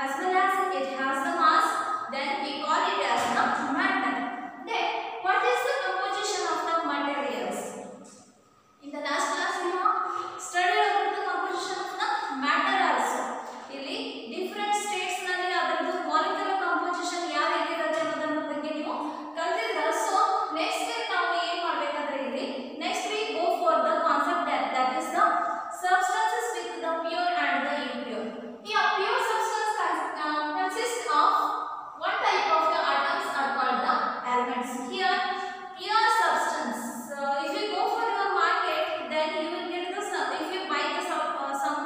as well as it has the mass, then we call it as the matter. Then what is the composition of the materials? In the last class we have studied about the composition of the matter also. ಇಲ್ಲಿ different states ನಲ್ಲಿ ಅದರದ್ದು molecular composition ಯಾವ ರೀತಿ ಇರುತ್ತೆ ಅನ್ನೋದನ್ನ ಬಗ್ಗೆ ನೀವು ಕಲಿತಿದ್ದೀರಾ. So next ನಾವು ಏನು ಮಾಡಬೇಕಂದ್ರೆ ಇಲ್ಲಿ next we go for the concept that is the substances with the pure and the impure. Here pure substance consists of one type of the atoms are called the elements. Here pure substance, if you go for your market, then you will get the if you buy the some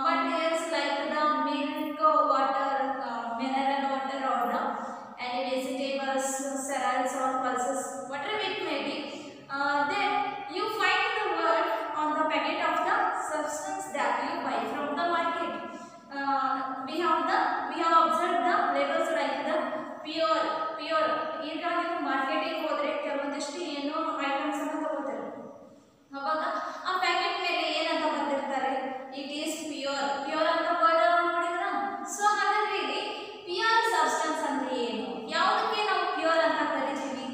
materials like the milk water, mineral water, or the any vegetables, cereals or pulses, whatever it may be, then you find the word on the packet of the substance that you buy from the market. We have observed the labels like the pure. ಈಗ ನೀವು ಮಾರ್ಕೆಟಿಗೆ ಹೋದ್ರೆ ಕೆಲವೊಂದಿಷ್ಟು ಏನೋ items ಅನ್ನು ತಗೋತಾರೆ, ಅವಾಗ ಆ ಪ್ಯಾಕೆಟ್ ಮೇಲೆ ಏನಂತ ಬರ್ದಿರ್ತಾರೆ, ಇಟ್ ಈಸ್ ಪ್ಯೂರ್ ಅಂತ ವರ್ಡ್ ನೋಡಿದ್ರ. ಸೊ ಹಾಗಾದ್ರೆ ಇಲ್ಲಿ ಪ್ಯೂರ್ ಸಬ್ಸ್ಟೆನ್ಸ್ ಅಂದ್ರೆ ಏನು, ಯಾವುದಕ್ಕೆ ನಾವು ಪ್ಯೂರ್ ಅಂತ ಕರಿತೀವಿ?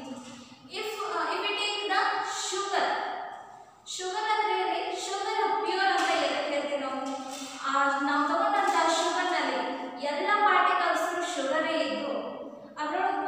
If you take the sugar ಅಂದ್ರೆ ಇಲ್ಲಿ ಶುಗರ್ ಪ್ಯೂರ್ ಅಂತ ಎದಕ್ಕೆ ಹೇಳ್ತೀವಿ ನಾವು ತಗೊಂಡಂತ ಶುಗರ್ ನಲ್ಲಿ ಎಲ್ಲ ಪಾರ್ಟಿಕಲ್ಸ್ ಶುಗರೇ ಇದ್ದು ಅದರೊಳಗೆ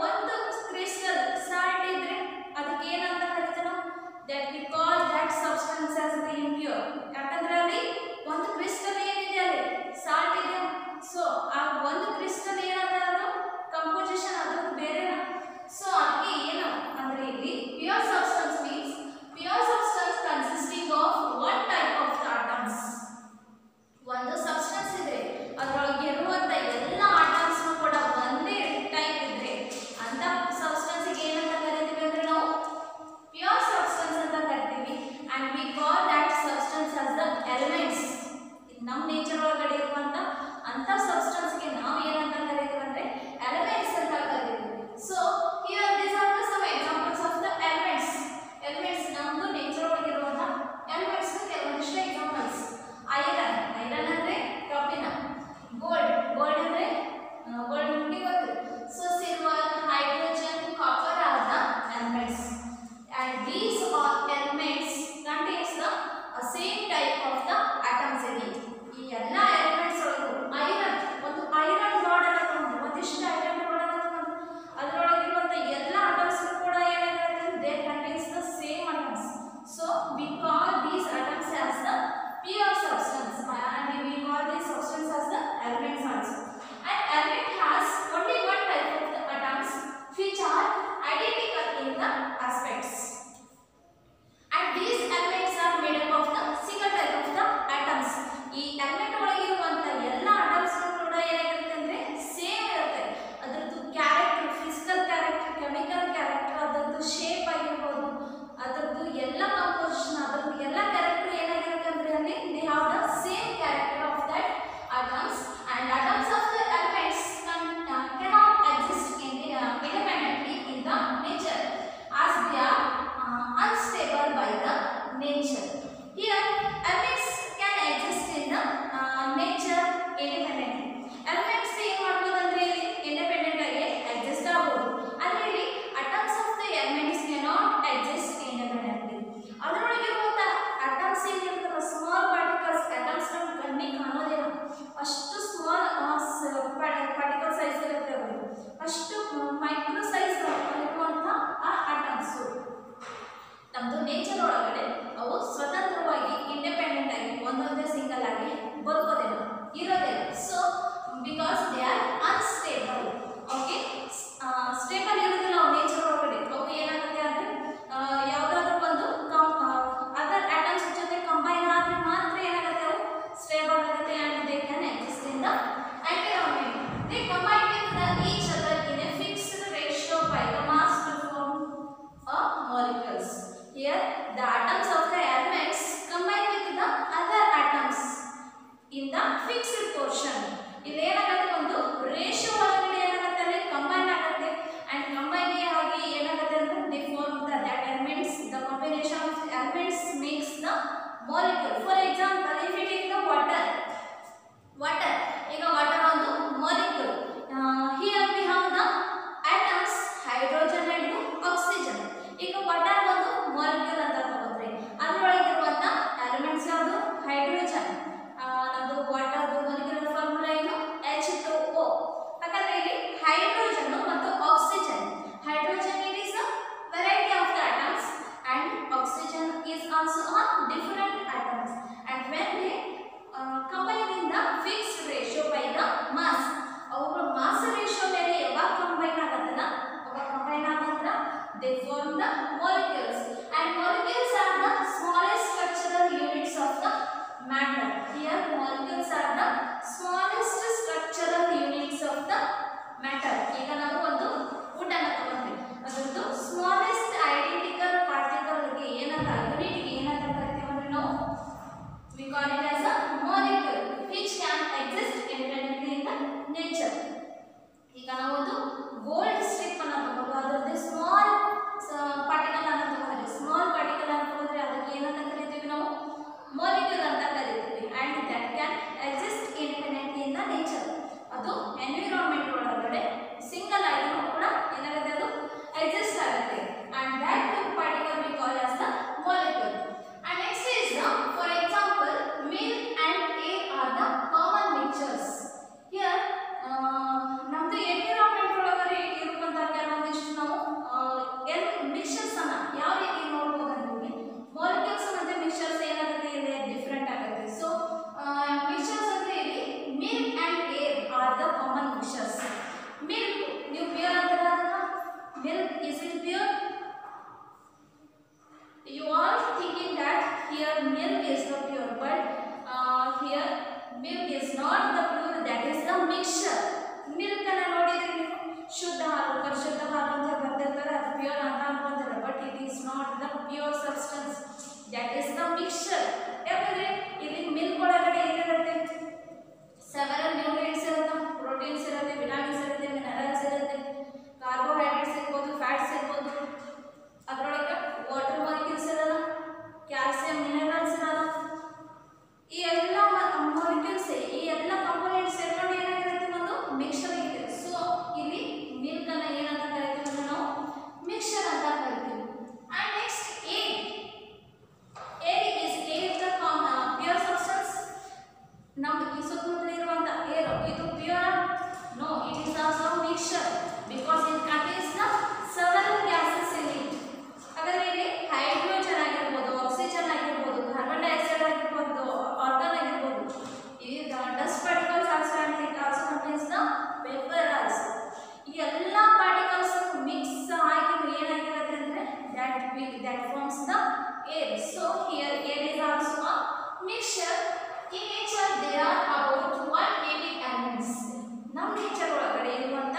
ನಮ್ಮ ನೇಚರ್ ಒಳಗಡೆ ಇರುವಂತ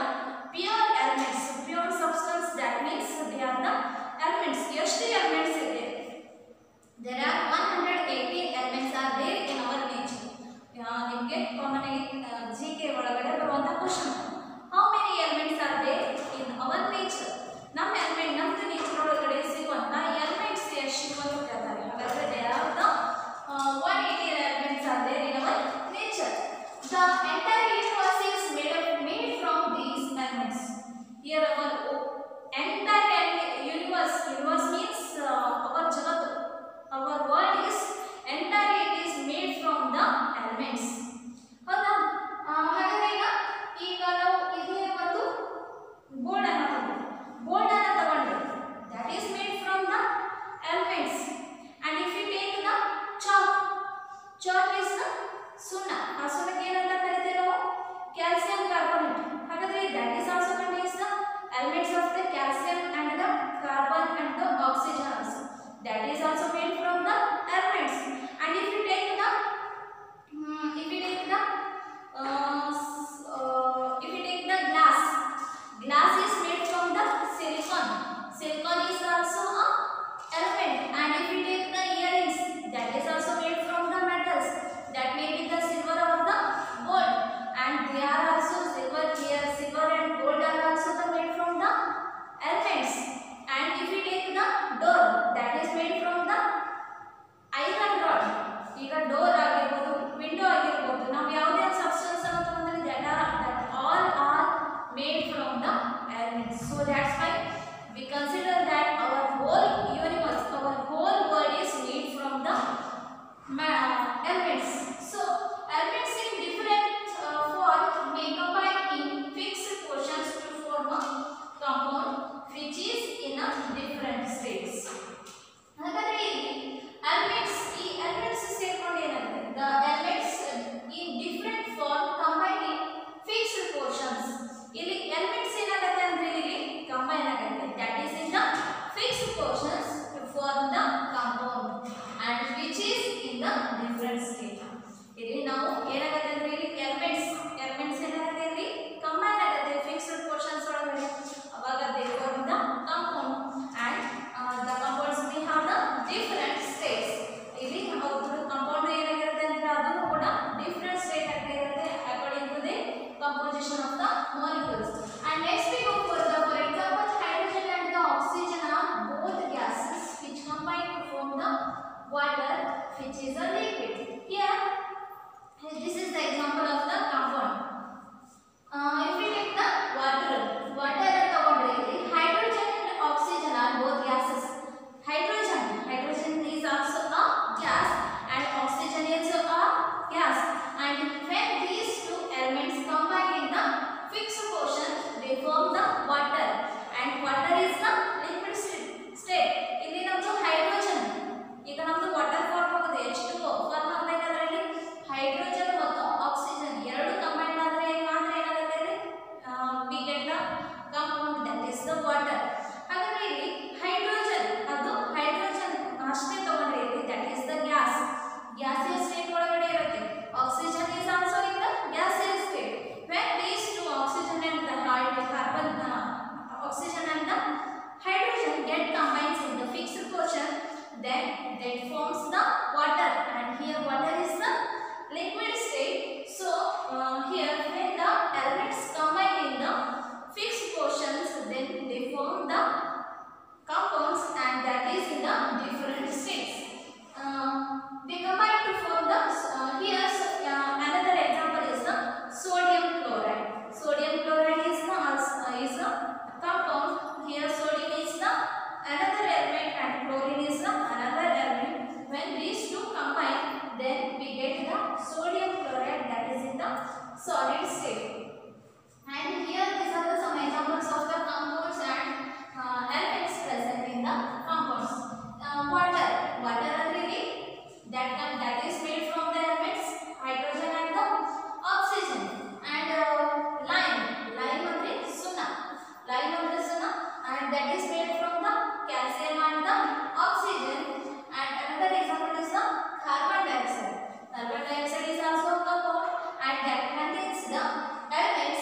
pure elements, pure substance, that means they are the elements. ಎಷ್ಟು ಎಲಿಮೆಂಟ್ಸ್ ಇದೆ? there are 118 elements are there in our nature. ನಿಮಗೆ ಕಾಮನ್ ಆಗಿ ಜಿಕೆ ಒಳಗಡೆ ಬರುವಂತ question, how many elements are there in our nature? ನಮ್ಮ element, ನಮ್ದು nature ಒಳಗಡೆ ಸಿಗುವಂತ ಎಲಿಮೆಂಟ್ಸ್ ಎಷ್ಟು ಅಂತ ಕೇಳ್ತಾರೆ. ಹಾಗಾದ್ರೆ there are the 118 elements are there in our nature. The entire universe is made from these elements. Here our entire universe means our jagat, our world is entirely it is made from the elements. ಹೌದಾ? ಹಾಗಾದ್ರೆ ಈಗ ನಾವು ಇದೇ ಒಂದು board ಅನ್ನು ತಗೊಂಡ್ರೆ that is made from the elements. And if you take the chalk is the ಸುಣ್ಣ. ಆ ಸುಣ್ಣಕ್ಕೆ ಏನಂತ ಕರೀತೀವಿ ನಾವು? Calcium carbonate. ಹಾಗಾದ್ರೆ that is also contains the elements of the calcium and the carbon and the oxygen also. That is also made from the elements. And if you take the glass is made from the silicon is also a element. And if you take the earrings, that is also made from the metals, that may be the silver or the gold, and they are also silver and gold are also made from the elements. And if you take the door, that is made from the iron rod. ಈಗ door ಆಗಿರಬಹುದು, window ಆಗಿರಬಹುದು, ನಾವು ಯಾವುದೇ substance ಅನ್ನು ತಗೊಂಡ್ರೆ that all are made from the elements. So that's why we consider that our whole universe, our whole world is made from the elements. So elements in different form may combine in fixed portions to form a compound which is in a different states. ಹಾಗಾದ್ರೆ ಇಲ್ಲಿ elements ಸೇರ್ಕೊಂಡು ಏನಾಗುತ್ತೆ? The elements in different form combine in fixed portions. ಇಲ್ಲಿ elements ಏನಾಗುತ್ತೆ ಅಂದ್ರೆ ಇಲ್ಲಿ combine ಆಗುತ್ತೆ, that is in the fixed portions to form the compound and which is in the different state. ಇಲ್ಲಿ ನಾವು ಏನಾಗುತ್ತೆ ಅಂದ್ರೆ ಇಲ್ಲಿ elements ಏನಾಗುತ್ತೆ ಇಲ್ಲಿ combine ಆಗುತ್ತೆ fixed portions ಒಳಗಡೆ, ಅವಾಗ they form the compound and the compounds may have the different states. ಇಲ್ಲಿ ಹೌದು compound ಏನಾಗಿರುತ್ತೆ ಅಂದ್ರೆ ಅದು ಕೂಡ different state ಆಗಿರುತ್ತೆ according to the composition of the molecules. And next we go for example, hydrogen and the oxygen are both gases which combine to form the water which is a liquid. Here this is the example of the compound. If we take the water ತಗೊಂಡ್ರೆ ಇಲ್ಲಿ hydrogen and oxygen are both gases. Hydrogen is also a gas and oxygen is a gas, and when these two elements combine in the fixed portion they form the water, and water is the liquid state. ಇಲ್ಲಿ ನಮ್ಮದು hydrogen, ಈಗ ನಮ್ಮದು water form ಆಗುತ್ತೆ H2O form ಆಗಬೇಕಾದ್ರೆ ಇಲ್ಲಿ hydrogen ಮತ್ತು oxygen ಎರಡು combine ಆದ್ರೆ ಏನಾಗುತ್ತೆ ಇಲ್ಲಿ we get the compound that is the water. ಹಾಗಾದ್ರೆ ಇಲ್ಲಿ ಹೈಡ್ರೋಜನ್ ಅಷ್ಟೇ ತಗೊಂಡ್ರೆ ಇಲ್ಲಿ that is the gaseous state ಒಳಗಡೆ ಇರುತ್ತೆ. Oxygen is also in the gaseous state. When these two oxygen and the hydrogen get combined in the fixed portion, then that forms the water, and here water is the liquid state. So here when the elements combine in the fixed portions, then they form the compounds, and that is in the different states. They combine to form the another example is the sodium chloride. Sodium chloride is a compound. Here sodium is the another element and chlorine is the another element. When these two combine, then we get the sodium chloride, that is in the solid state. And here these are some examples of the compounds and elements present in the compounds. Water really that is made from the elements hydrogen and the oxygen. And lime ಅಂದ್ರೆ ಸುಣ್ಣ, and that is made from the calcium and the oxygen. And another example is the carbon dioxide. Carbon dioxide is also a compound, and that contains the elements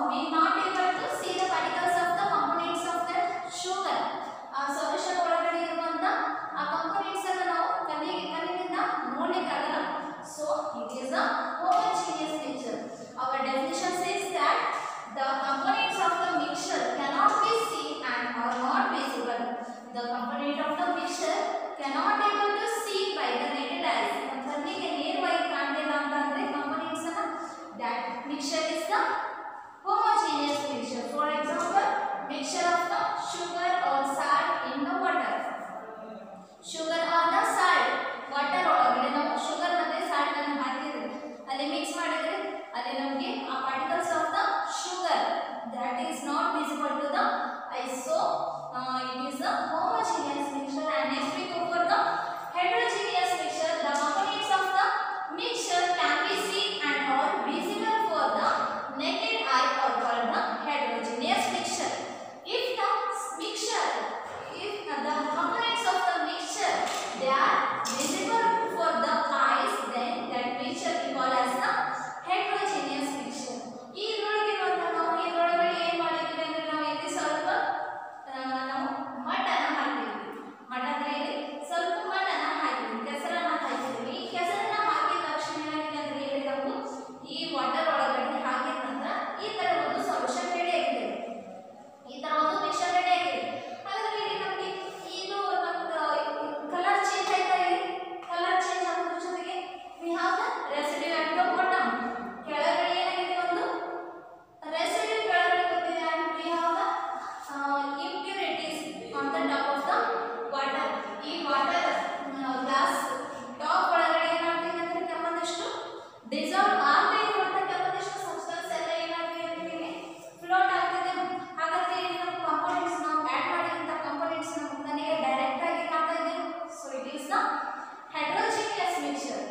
we not able to see the particles of the components of the sugar. ಆ solution ಒಳಗಡೆ ಇರುವಂತ ಆ components ಅನ್ನು ನಾವು ಕಣ್ಣಿನಿಂದ ನೋಡಲಿಕ್ಕೆ ಆಗಲ್ಲ. So it is a homogeneous mixture. Our definition says that the components of the mixture cannot be seen and are not visible. The component of the mixture cannot able to see by the naked eyes. ಕಣ್ಣಿಗೆ ನೇರವಾಗಿ ಕಾಣಲಿಲ್ಲ ಅಂತಂದ್ರೆ components ಅನ್ನು that mixture is the homogeneous mixture. For example, mixture of the sugar or salt in the water. Sugar or the salt water ಒಳಗಡೆ ನಾವು sugar ಮತ್ತೆ salt ಅನ್ನು ಹಾಕಿದ್ರೆ ಅಲ್ಲಿ ಮಿಕ್ಸ್ ಮಾಡಿದ್ರೆ ಅಲ್ಲಿ ನಮಗೆ ಆ particles of the sugar that is not visible to the eye. So it is a homogeneous mixture. And next we go for the heterogeneous mixture. The components of the mixture can be seen and are visible for the naked eye or called the heterogeneous mixture. If the components of the mixture they are visible for the eyes, then that mixture we call as the heterogeneous mixture. ಇದರೊಳಗಡೆ ಏನು ಮಾಡಿದ್ವಿ ಅಂದ್ರೆ ನಾವು ಇಲ್ಲಿ ಸ್ವಲ್ಪ ನಾವು ಮಣ್ಣನ್ನು ಹಾಕಿದ್ವಿ. ಮಣ್ಣ ಅಂದ್ರೆ ಇಲ್ಲಿ ಸ್ವಲ್ಪ ಮಣ್ಣನ್ನು ಹಾಕಿದ್ವಿ, ಕೆಸರನ್ನ ಹಾಕಿದ್ವಿ. ಈ ಕೆಸರನ್ನ ಹಾಕಿದ ತಕ್ಷಣ ಏನಾಗಿದೆ ಅಂದ್ರೆ ಇಲ್ಲಿ ನಾವು ಈ ವಾಟರ್ ಒಳಗಡೆ ಹಾಕಿದ ನಂತರ ಈ ತರ ಒಂದು ಸೊಲ್ಯೂಷನ್ ರೆಡಿ ಆಗಿದೆ, ಈ ತರ ಒಂದು ಮಿಕ್ಸ್ಚರ್ ರೆಡಿ ಆಗಿದೆ. ಹಾಗಾದ್ರೆ ಇಲ್ಲಿ ನಮಗೆ ಇದು ನಮ್ದು ಕಲರ್ ಚೇಂಜ್ ಆಯ್ತಾ? ಇಲ್ಲಿ ಕಲರ್ ಚೇಂಜ್ ಆಗೋದ್ರ ಜೊತೆಗೆ we have the residue at the bottom. ಕೆಳಗಡೆ ಏನಾಗಿದೆ ಒಂದು residue ಕೆಳಗಡೆ ಗೊತ್ತಿದೆ and we have the impurities on the top of the water. ಈ ವಾಟರ್ ಗ್ಲಾಸ್ ಟಾಪ್ ಒಳಗಡೆ ಏನಾಗ್ತಿದೆ ಅಂದ್ರೆ ಕೆಲವೊಂದಿಷ್ಟು ಡಿಸಾಲ್ವ್ ಆಗದೆ ಇರುವಂತ ಕೆಲವೊಂದಿಷ್ಟು ಸಬ್ಸ್ಟೆನ್ಸ್ ಎಲ್ಲ ಏನಾಗ್ತಿದೆ ಅಂದ್ರೆ ಇಲ್ಲಿ ಫ್ಲೋಟ್ ಆಗ್ತಿದೆ. ಹಾಗಾದ್ರೆ ಇಲ್ಲಿ ನಮ್ಮ ಕಂಪೋನೆಂಟ್ಸ್ ನಾವು ಆಡ್ ಮಾಡಿದಂತ ಕಂಪೋನೆಂಟ್ಸ್ ನಮಗೆ ಡೈರೆಕ್ಟ್ ಆಗಿ ಕಾಣ್ತಾ ಇದೆ. So it is the heterogeneous mixture.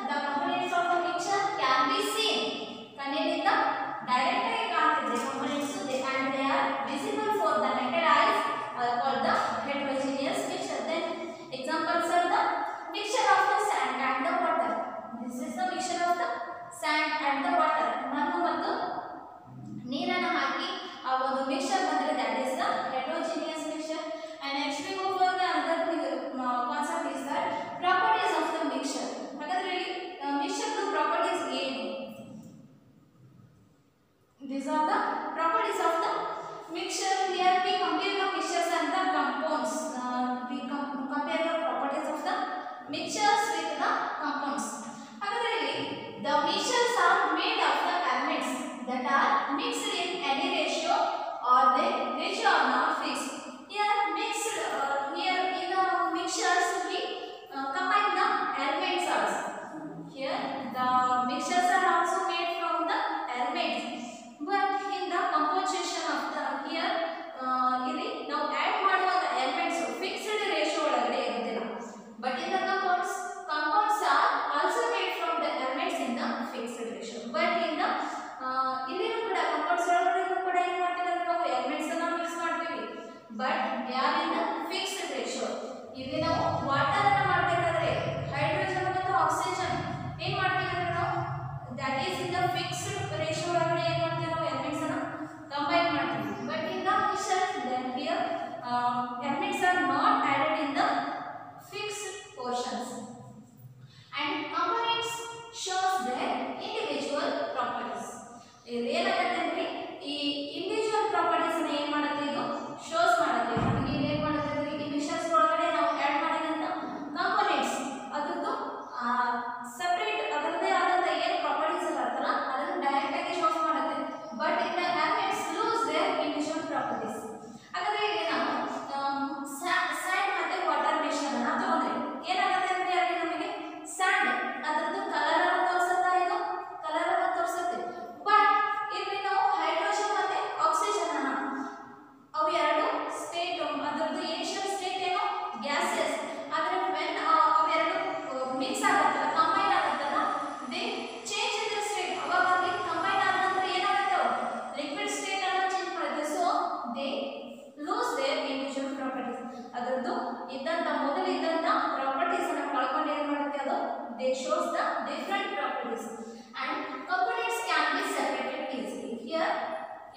The components of the mixture can be seen. ಕಣ್ಣಿನಿಂದ ಡೈರೆಕ್ಟ್ ಆಗಿ ಕಾಣ್ತಿದೆ components and they are visible for the naked eyes are called the heterogeneous mixture. Then examples are the mixture of the sand and the water. This is the mixture of the sand and the water. ಮಣ್ಣು ಮತ್ತು ನೀರನ್ನು ಹಾಕಿ ಆ ಒಂದು mixture ಬಂದ್ರೆ that is the heterogeneous mixture. And next we go for the another concept is that properties of the mixture. ಹಾಗಾದ್ರೆ ಇಲ್ಲಿ mixture properties ಏನು? These are the properties of the mixture. Here we compare the mixtures and the compounds. We compare the properties of the mixtures with the compounds. ಹಾಗಾದ್ರೆ ಇಲ್ಲಿ the mixtures are made of the elements that are mixed in any ratio or the ratio are not fixed. Here in the mixtures we combine the elements also. Here the mixtures are also made from the elements, but in the composition of the here ಇಲ್ಲಿ ನಾವು add ಮಾಡುವಂತ elements fixed ratio ಒಳಗಡೆ ಇರುತ್ತಿಲ್ಲ. But in the compounds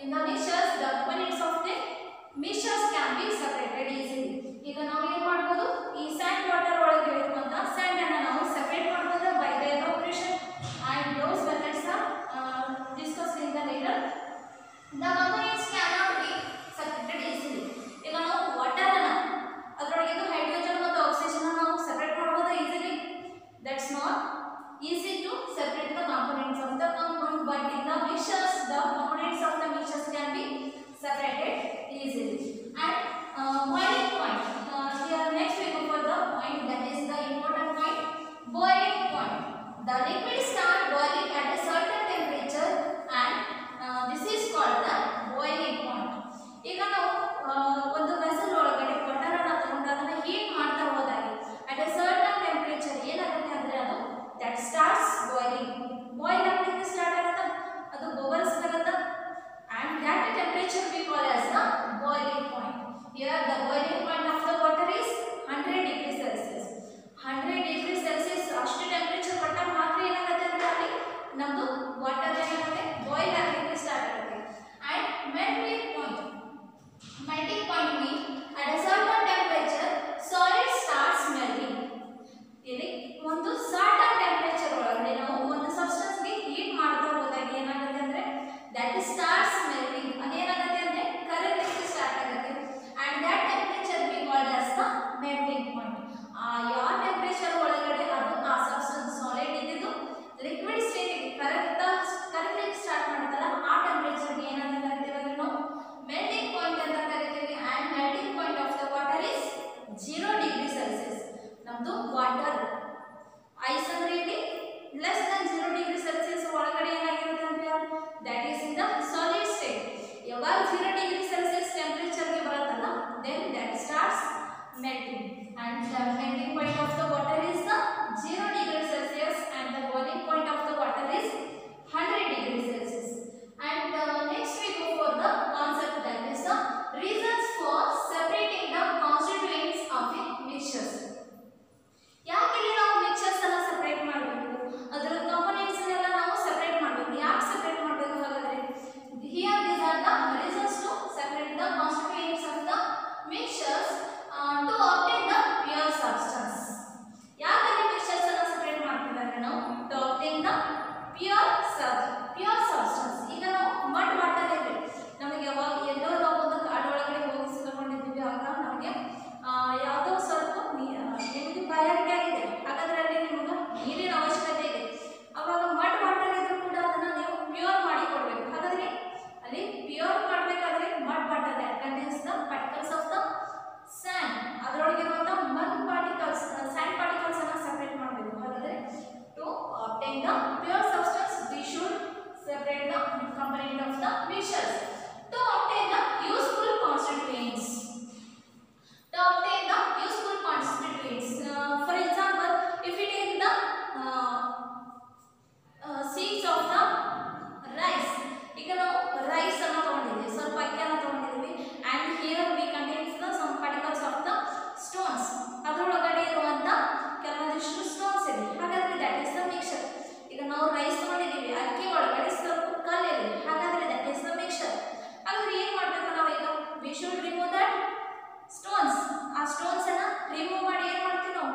In the mixtures, the components of the mixtures can be separated easily. ಈಗ ನಾವು ಏನು ಮಾಡಬಹುದು, ಈ and water ಒಳಗೆ ಇರುವಂತ ಸ್ಯಾಂಡ್ ಅನ್ನು ನಾವು ಸೆಪರೇಟ್ ಮಾಡಬಹುದು by the evaporation, and those methods are discussed in the later. The components cannot be separated easily. ಈಗ ನಾವು ವಾಟರ್ ಅನ್ನು ಅದರೊಳಗೆ ಹೈಡ್ರೋಜನ್ ಮತ್ತು ಆಕ್ಸಿಜನ್ ಅನ್ನು ನಾವು ಸೆಪರೇಟ್ ಮಾಡಬಹುದು easily. That's not easy to separate the components of the compound, but in the mixtures the components of the mixtures can be separated easily. And boiling point, here next we go for the point, that is the important point, boiling point. The liquid start boiling at a certain temperature, and this is called the boiling point. ಈಗ ನಾವು ಒಂದು vessel ಒಳಗಡೆ water ಅನ್ನು ತಗೊಂಡು ಅದನ್ನ heat ಮಾಡ್ತಾ ಹೋದಾಗ at a certain temperature ಏನಾಗುತ್ತೆ ಅಂದ್ರೆ ಅದು that starts boiling. Boil ಆಗಲಿಕ್ಕೆ ಸ್ಟಾರ್ಟ್ ಆಗುತ್ತೆ, ಅದು ಬಬಲ್ಸ್ ಬರುತ್ತೆ, and that temperature we call as the boiling point. Here the boiling point of the water is 100 degrees Celsius. 100 degrees Celsius ಅಷ್ಟು temperature ಕೊಟ್ಟಾಗ ಮಾತ್ರ ಏನಾಗುತ್ತೆ ಅಂದ್ರೆ ಅಲ್ಲಿ ನಮ್ಮದು ವಾಟರ್ ಏನಾಗುತ್ತೆ ಬಾಯ್ಲ್ ಆಗಲಿಕ್ಕೆ ಸ್ಟಾರ್ಟ್ ಆಗುತ್ತೆ. And melting point. Melting point means at a certain temperature solid starts melting. ಇಲ್ಲಿ ಒಂದು ಸರ್ಟನ್ ಟೆಂಪರೇಚರ್ ಒಳಗಡೆ ನಾವು ಒಂದು ಸಬ್ಸ್ಟೆನ್ಸ್ ಗೆ ಹೀಟ್ ಮಾಡ್ತಾ ಹೋದಾಗ ಏನಾಗುತ್ತೆ ಅಂದ್ರೆ that starts melting. ಅದೇನಾಗುತ್ತೆ ಅಂದ್ರೆ ಕರಗಲಿಕ್ಕೆ ಸ್ಟಾರ್ಟ್ ಆಗುತ್ತೆ, and that temperature we call as the melting point. ಯಾವ ಟೆಂಪರೇಚರ್ ಒಳಗಡೆ ಅದು ಆ ಸಬ್ಸ್ಟೆನ್ಸ್ ಸಾಲಿಡ್ ಇದ್ದಿದ್ದು ಲಿಕ್ವಿಡ್ ಸ್ಟೇಟ್ ಕರಗಲಿಕ್ಕೆ ಸ್ಟಾರ್ಟ್ ಮಾಡ್ತಲ್ಲ ಆ ಟೆಂಪರೇಚರ್ ಗೆ ಏನಂತ ಕರಿತೀವಿ ಅಂದ್ರೆ ನಾವು ಮೆಲ್ಟಿಂಗ್ ಪಾಯಿಂಟ್ ಅಂತ ಕರಿತೀವಿ. and melting point of the water is 0 degree Celsius. ನಮ್ದು ವಾಟರ್ ಐಸ್ ಅಂದ್ರೆ ಇಲ್ಲಿ ಲೆಸ್ ದನ್ 0 degree Celsius ಒಳಗಡೆ ಏನಾಗಿರುತ್ತೆ ಅಂದ್ರೆ that is in the solid state. ಯಾವಾಗ 0 degree Celsius ಟೆಂಪರೇಚರ್ ಗೆ ಬರುತ್ತಲ್ಲ then that starts melting, and the melting point of the water is the 0 degree Celsius, and the boiling point of the water is 100 degree Celsius. And next we go for the concept, that is the reasons for separating the constituents of the mixtures. ಯಾಕೆ ನಾವು mixers ಅನ್ನ separate ಮಾಡಬೇಕು, ಅದರ components ಎಲ್ಲ ನಾವು separate ಮಾಡಬೇಕು. ಯಾಕೆ separate ಮಾಡಬೇಕು ಹಾಗಾದ್ರೆ? here these are the reasons to separate the constituents of the mixtures to obtain the pure substance. ಯಾಕೆ ಮಿಕ್ಸರ್ಸ್ ಅನ್ನ ಸೆಪರೇಟ್ ಮಾಡ್ತಿದ್ದಾರೆ ನಾವು? to obtain the pure substance. ಈಗ ನಾವು ಮಡ್ ವಾಟರ್ ಇದೆ, ನಮಗೆ ಯಾವಾಗ ಎಲ್ಲೋ ನಾವು ಒಂದು ಕಾಡು ಒಳಗಡೆ ಹೋಗಿ ಸಿಕ್ಕೊಂಡಿದ್ದೀವಿ, ಆಗ ನಮಗೆ ಯಾವುದೋ ಸ್ವಲ್ಪ ನಿಮಗೆ ಬಾಯಾರಿಕೆ ಆಗಿದೆ, ಹಾಗಾದ್ರೆ ಅಲ್ಲಿ ನಿಮಗೆ ನೀರಿನ ಅವಶ್ಯಕತೆ ಇದೆ, ಅವಾಗ ಮಡ್ ವಾಟರ್ ಇದ್ರೂ ಕೂಡ ಅದನ್ನ ನೀವು ಪ್ಯೂರ್ ಮಾಡಿ ಕೊಡಬೇಕು. ಹಾಗಾದ್ರೆ ಅಲ್ಲಿ ಪ್ಯೂರ್ ಮಾಡಬೇಕಾದ್ರೆ mud water that contains the particles of the sand, ಅದರೊಳಗಿರುವಂತ ಮಡ್ ಪಾರ್ಟಿಕಲ್ಸ್ ಸ್ಯಾಂಡ್ ಪಾರ್ಟಿಕಲ್ಸ್ ಅನ್ನ ಸೆಪರೇಟ್ ಮಾಡಬೇಕು. ಹಾಗಾದ್ರೆ to obtain the pure substance we should separate the component of the mixtures. To obtain the useful constituents, for example, if we take the seeds of the rice, ಈಗ ನಾವು rice ಅನ್ನು ತಗೊಂಡಿದ್ದೀವಿ, ಸ್ವಲ್ಪ ಅಕ್ಕಿಯನ್ನು ತಗೊಂಡಿದ್ದೀವಿ, and here we contains the some particles of the stones. ಅದರೊಳಗಡೆ ಇರುವಂತ ಕೆಲವೊಂದಿಷ್ಟು ಸ್ಟೋನ್ಸ್ ಇದೆ, ಹಾಗಾದ್ರೆ that is the mixture. ಈಗ ನಾವು ರೈಸ್ ತಗೊಂಡಿದ್ದೀವಿ, ಅಕ್ಕಿ ಒಳಗಡೆ ಸ್ವಲ್ಪ ಕಲ್ಲಿದೆ, ಹಾಗಾದ್ರೆ that is the mixture. ಹಾಗಾದ್ರೆ ಏನು ಮಾಡಬೇಕು ನಾವು ಈಗ? we should remove that stones. ಆ ಸ್ಟೋನ್ಸ್ ಅನ್ನ ರಿಮೂವ್ ಮಾಡಿ ಏನು ಮಾಡ್ತೀವಿ ನಾವು?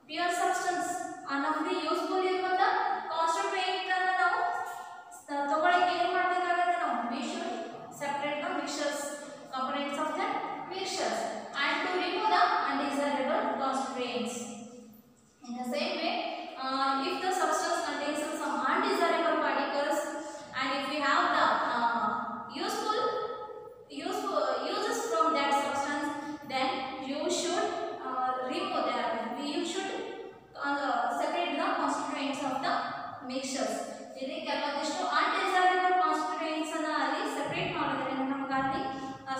ಪ್ಯೂರ್ ಸಬ್ಸ್ಟೆನ್ಸ್ ನಮಗೆ ಯೂಸ್ಫುಲ್ ಇರುವಂತ ಕಾನ್ಸ್ಟಿಟ್ಯೂಯೆಂಟ್ ಅನ್ನ ನಾವು ತಗೊಳ್ಳಿಕ್ಕೆ ಏನು ಮಾಡಬೇಕಾಗುತ್ತೆ ನಾವು? we should separate the mixtures, components of the mixtures, and to remove the undesirable constituents. In the same way, if the substance contains some undesirable particles, and if we have the useful uses from that substance, then you should remove that. You should separate the constituents of the mixtures. ಇಲ್ಲಿ ಕೆಲವೊಂದಿಷ್ಟು undesirable constituents ಅನ್ನ ಅಲ್ಲಿ separate ಮಾಡೋದ್ರಿಂದ ನಮಗೆ ಅಲ್ಲಿ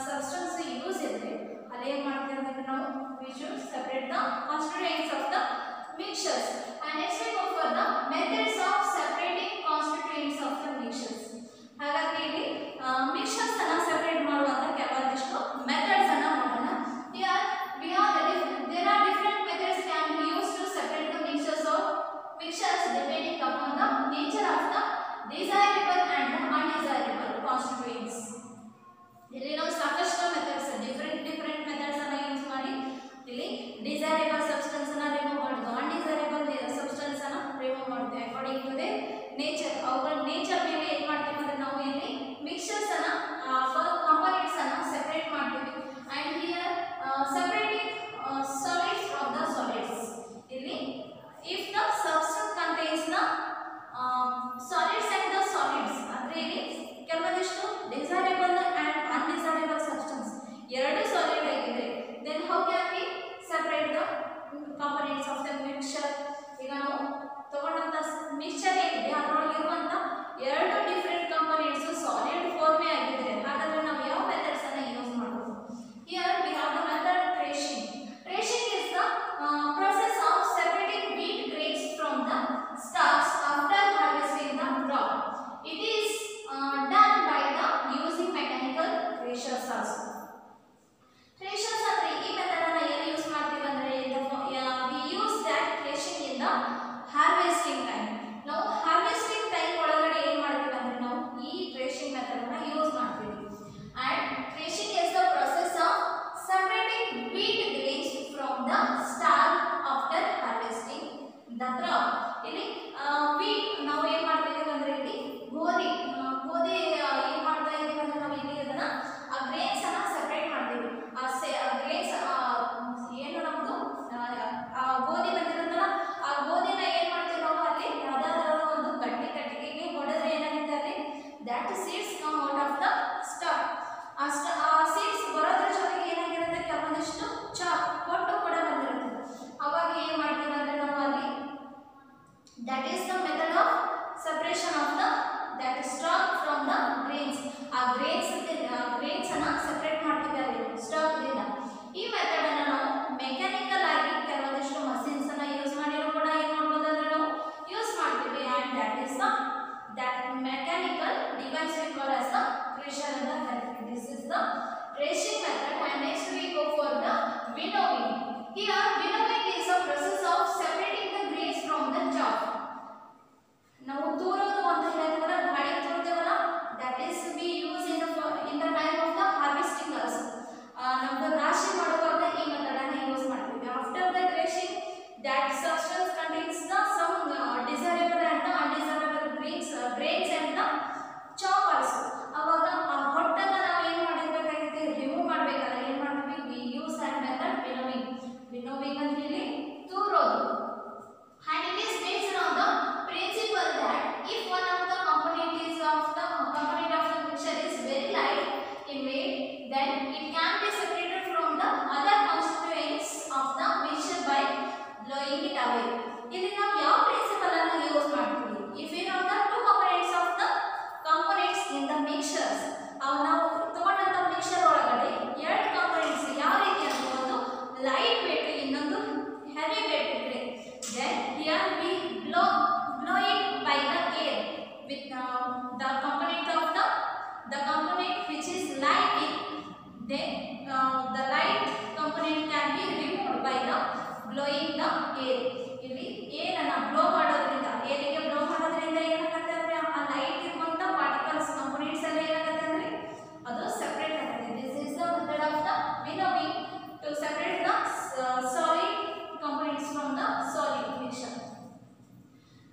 substance use ಇರುತ್ತೆ, ಅಲ್ಲಿ ಏನು ಮಾಡ್ತೀವಿ ಅಂದ್ರೆ ನಾವು we should separate the constituents of the mixtures. And next we go for the methods of separating constituents of the mixtures. ಹಾಗಾಗಿ ಇಲ್ಲಿ ಮಿಕ್ಸರ್ಸ್ ಅನ್ನ ಸೆಪರೇಟ್ ಮಾಡುವಂತ ಕೆಲವೊಂದಿಷ್ಟು ಮೆಥಡ್ಸ್ ಅನ್ನ ನೋಡೋಣ. Here we have there are different methods can be used to separate the mixtures depending upon the nature of the desirable and the undesirable constituents. threshing method, and next we go for the winnowing. Here winnowing is a process of separating the grains from the chaff. ನಾವು ತೂರೋದು ಅಂತ ಹೇಳ್ತೀವಲ್ಲ, ಗಾಳಿ ತೂರ್ತೀವಲ್ಲ, that is we use in the time of the harvesting also. ನಮ್ದು ರಾಶಿ ಮಾಡುವಾಗ ಈ method ಅನ್ನು use ಮಾಡ್ತೀವಿ. After the threshing, that substance contains the some desirable and the undesirable grains and the chaff also. ಅವಾಗ ಆ ಹೊಟ್ಟನ್ನ ನಾವು ಏನು ಮಾಡಬೇಕಾಗುತ್ತೆ, ರಿಮೂವ್ ಮಾಡಬೇಕಲ್ಲ, ಏನು ಮಾಡ್ತೀವಿ, we use that method winnowing. Winnowing ಅಂದ್ರೆ ಇಲ್ಲಿ ತೂರೋದು. And it is based on the principle that if one of the component of the mixture is very light in weight, then it can be separated from the other constituents of the mixture by blowing it away. ಇಲ್ಲಿ ನಾವು ಯಾವ principal ಅನ್ನು use ಮಾಡ್ತೀವಿ, if we know the two components of the components in the mixtures, ನಾವು ತಗೊಂಡಂತ mixer ಒಳಗಡೆ ಎರಡು components ಯಾವ ರೀತಿ ಅಂತ, ಒಂದು ಲೈಟ್ ವೇಟ್, ಇನ್ನೊಂದು ಹೆವಿ ವೇಟ್ ಇದ್ರೆ, then here we blow it by the air with the component which is light in, then the light component can be removed by the blowing the air. ಇಲ್ಲಿ air ಅನ್ನು blow ಮಾಡೋದ್ರಿಂದ, airಗೆ blow ಮಾಡೋದ್ರಿಂದ ಏನಾಗುತ್ತೆ ಅಂದ್ರೆ ಆ light ಇರುವಂತ particles components ಎಲ್ಲ ಏನಾಗುತ್ತೆ ಅಂದ್ರೆ ಅದು ಸೆಪರೇಟ್ ಆಗುತ್ತೆ. This is the method of the winnowing to separate the solid components from the solid mixture.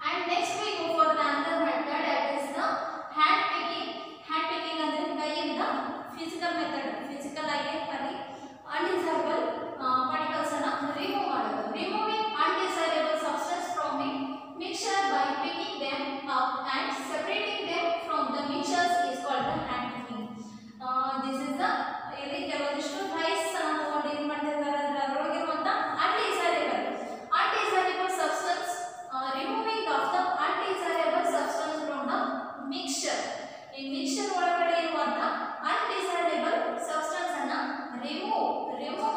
And next we go for the another method, that is the hand picking. Hand picking ಅಂದ್ರೆ ಕೈಯಿಂದ physical method, physical ಆಗಿ ಅಲ್ಲಿ undesirable particles ಅನ್ನು remove ಮಾಡೋದು. Removing undesirable substance from a mixture by picking them up and separating them from the mixtures is called the hand picking. This is the ಇಲ್ಲಿ ಕೆಲವೊಂದಿಷ್ಟು rice ಅನ್ನು ತಗೊಂಡು ಏನು ಮಾಡ್ತಿದ್ದಾರೆ ಅಂದ್ರೆ ಅದರೊಳಗಿರುವಂತ undesirable substance, removing of the undesirable substance from the mixture. ಈ mixture ಒಳಗಡೆ ಇರುವಂತ undesirable substance ಅನ್ನು ರಿಮೂವ್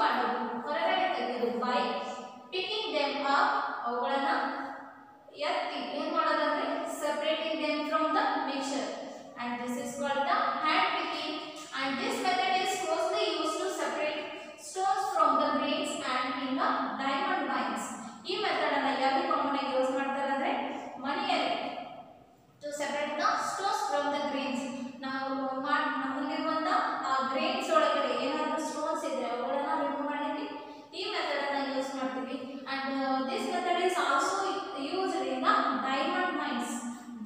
ಮಾಡೋದು, ಹೊರಗಡೆ ತೆಗೆಯೋದು, by picking them up, ಅವುಗಳನ್ನ ಎತ್ತಿ ಏನು ಮಾಡೋದಂದ್ರೆ separating them from the mixture, and this is called the hand picking. And this method is mostly used to separate stones from the grains and in the diamond mines. ಈ method ಅನ್ನು ಯಾವ್ದು common ಆಗಿ use ಮಾಡ್ತಾರೆ ಅಂದ್ರೆ ಮನೆಯಲ್ಲಿ to separate the stones from the grains. ನಾವು ನಮ್ಮಲ್ಲಿರುವಂತ grains ಒಳಗಡೆ ಏನಾದರೂ ಸ್ಟೋನ್ಸ್ ಇದ್ರೆ ಅವುಗಳನ್ನ ರಿಮೂವ್ ಮಾಡಲಿಕ್ಕೆ ಈ ಮೆಥಡ್ ಅನ್ನು ಯೂಸ್ ಮಾಡ್ತೀವಿ. and this method is also used in the diamond mines.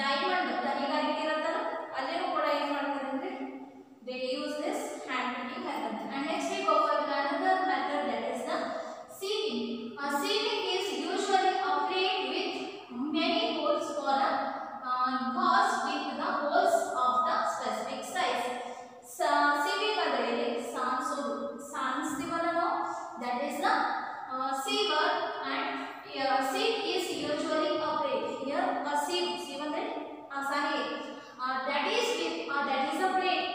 Diamond ಗಣಿಗಾರಿಕೆ ಇರುತ್ತಲ್ಲ, ಅಲ್ಲಿನೂ ಕೂಡ ಏನು ಮಾಡ್ತಾರೆ ಅಂದ್ರೆ they use this hand picking method. And next we go for another method, that is the sieving. Sieving is usually applied with many holes for a gauze with the holes of the specific size. Sieving ಅಂದ್ರೆ ಸಾಣಿಸ್ತೀವಲ್ಲ ನಾವು, that is the siever, and sieve is usually applied. Here a sieve ಅಂದ್ರೆ ಸಾರಿಗೆ, that is a plate.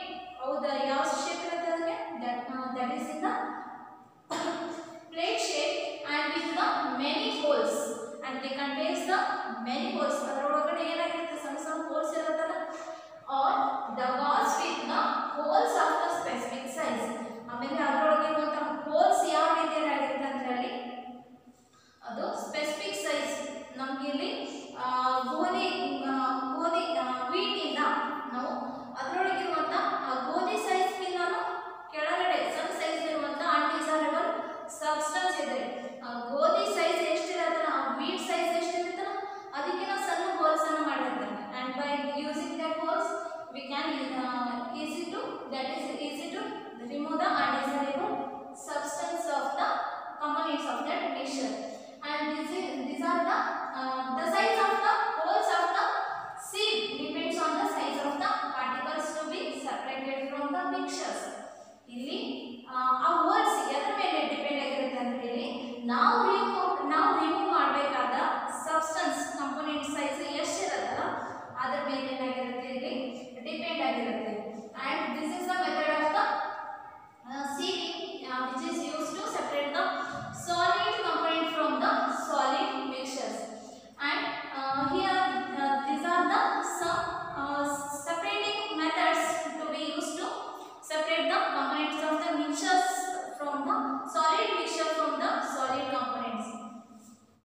ಹೌದಾ, ಯಾವ shape ಇರುತ್ತೆ ಅದಕ್ಕೆ, that is in the plate shape and with the many holes, and they contains the many holes. ಅದರೊಳಗಡೆ ಏನಾಗಿರುತ್ತೆ, ಸಣ್ಣ ಸಣ್ಣ ಹೋಲ್ಸ್ ಇರುತ್ತಲ್ಲ, or the gauze with the holes of the specific size. ಆಮೇಲೆ ಅದರೊಳಗೆ ಇರುವಂತ ಹೋಲ್ಸ್ ಯಾವ ರೀತಿಯಾಗಿರುತ್ತೆ ಅಂದ್ರೆ ಅಲ್ಲಿ ಅದು ಸ್ಪೆಸಿಫಿಕ್ ಸೈಜ್. ನಮ್ಗೆ ಇಲ್ಲಿ ಗೋಧಿ ವೀಟಿಂದ ನಾವು ಅದರೊಳಗಿರುವಂತ ಗೋಧಿ ಸೈಜ್ಗಿಂತ ಕೆಳಗಡೆ ಸಣ್ಣ ಸೈಜ್ ಇರುವಂತ undesirable substance ಇದೆ. ಗೋಧಿ ಸೈಜ್ ಎಷ್ಟಿರತ್ತಲ್ಲ, ವೀಟ್ ಸೈಜ್ ಎಷ್ಟಿರುತ್ತಲ್ಲ ಅದಕ್ಕಿಂತ ಸಣ್ಣ ಹೋಲ್ಸ್ ಅನ್ನು ಮಾಡಿರ್ತಾರೆ. and by using that holes we can easy to remove the undesirable substance of the components of that mixture. And these are the size of the holes of the sieve depends on the size of the particles to be separated from the mixtures. ಇಲ್ಲಿ